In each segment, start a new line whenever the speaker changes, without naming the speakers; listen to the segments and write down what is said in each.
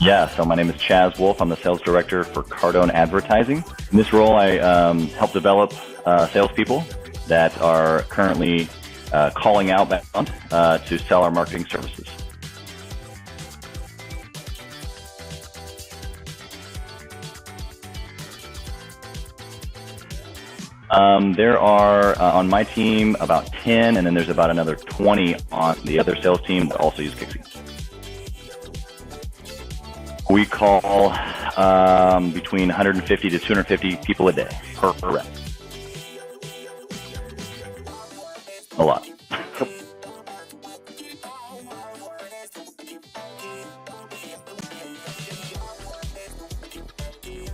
Yeah, so my name is Chaz Wolf. I'm the sales director for Cardone Advertising. In this role, I help develop salespeople that are currently calling outbound to sell our marketing services. There are on my team about 10, and then there's about another 20 on the other sales team that also use Kixie. We call between 150 to 250 people a day per rep. A lot.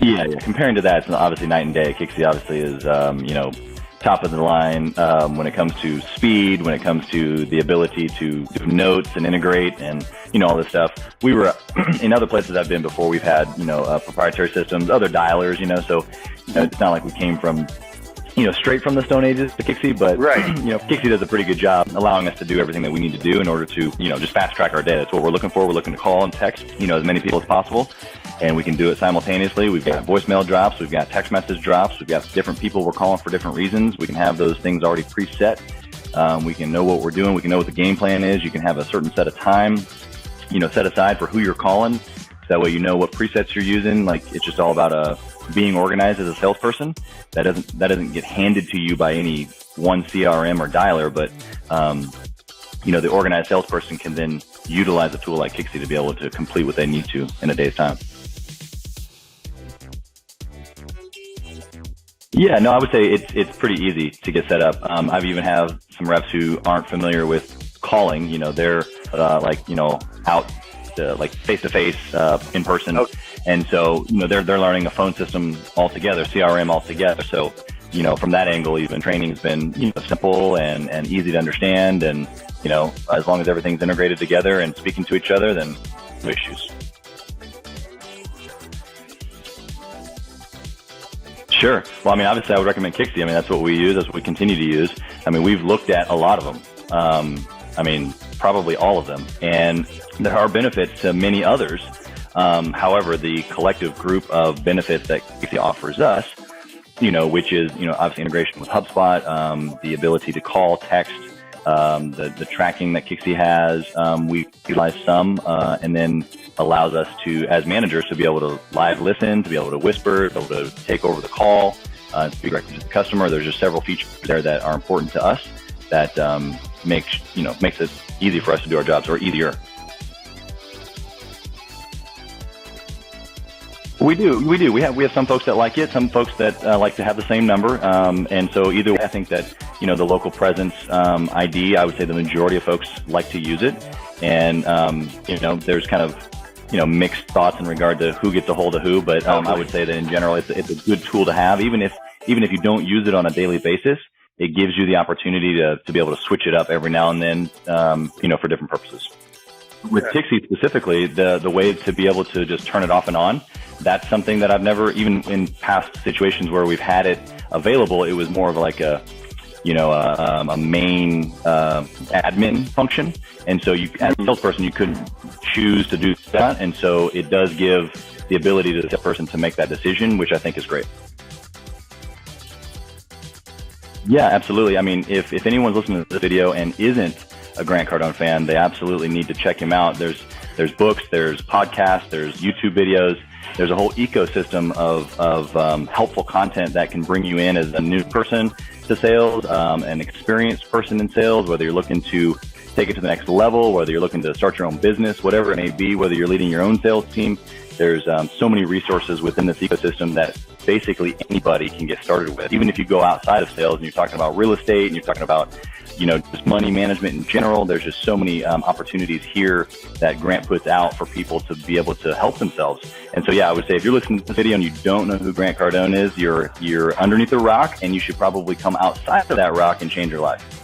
Yeah. Comparing to that, it's obviously night and day. Kixie obviously is, top of the line when it comes to speed, when it comes to the ability to do notes and integrate and, all this stuff. We were, in other places I've been before, we've had, proprietary systems, other dialers, so, it's not like we came from, straight from the Stone Ages to Kixie, but,
right.
Kixie does a pretty good job allowing us to do everything that we need to do in order to, just fast track our data. That's what we're looking for. We're looking to call and text, as many people as possible. And we can do it simultaneously. We've got voicemail drops. We've got text message drops. We've got different people we're calling for different reasons. We can have those things already preset. We can know what we're doing. We can know what the game plan is. You can have a certain set of time, set aside for who you're calling. So that way you know what presets you're using. Like, it's just all about being organized as a salesperson. That doesn't get handed to you by any one CRM or dialer, but the organized salesperson can then utilize a tool like Kixie to be able to complete what they need to in a day's time. Yeah, no, I would say it's pretty easy to get set up. I've even have some reps who aren't familiar with calling. They're out like face to face in person,
okay.
And so they're learning a phone system altogether, CRM altogether. So from that angle, even training has been simple and easy to understand, and as long as everything's integrated together and speaking to each other, then no issues. Sure. Well, obviously I would recommend Kixie. That's what we use. That's what we continue to use. We've looked at a lot of them. Probably all of them. And there are benefits to many others. However, the collective group of benefits that Kixie offers us, which is, obviously integration with HubSpot, the ability to call, text, the tracking that Kixie has, we utilize some, and then allows us to, as managers, to be able to live listen, to be able to whisper, to be able to take over the call, speak directly to the customer. There's just several features there that are important to us that makes it easy for us to do our jobs, or easier. We do. We have some folks that like it, some folks that like to have the same number. And so either way, I think that, the local presence ID, I would say the majority of folks like to use it. And, there's kind of, mixed thoughts in regard to who gets a hold of who. But I would say that in general, it's a good tool to have. Even if you don't use it on a daily basis, it gives you the opportunity to be able to switch it up every now and then, for different purposes. With Kixie specifically, the way to be able to just turn it off and on, that's something that I've never, even in past situations where we've had it available, it was more of like a main admin function. And so you, as a salesperson, you couldn't choose to do that. And so it does give the ability to the salesperson to make that decision, which I think is great. Yeah, absolutely. If anyone's listening to this video and isn't a Grant Cardone fan, they absolutely need to check him out. There's books, there's podcasts, there's YouTube videos. There's a whole ecosystem of helpful content that can bring you in as a new person to sales, an experienced person in sales, whether you're looking to take it to the next level, whether you're looking to start your own business, whatever it may be, whether you're leading your own sales team. There's so many resources within this ecosystem that basically anybody can get started with. Even if you go outside of sales and you're talking about real estate and you're talking about just money management in general, there's just so many opportunities here that Grant puts out for people to be able to help themselves. And so, yeah, I would say if you're listening to this video and you don't know who Grant Cardone is, you're underneath a rock, and you should probably come outside of that rock and change your life.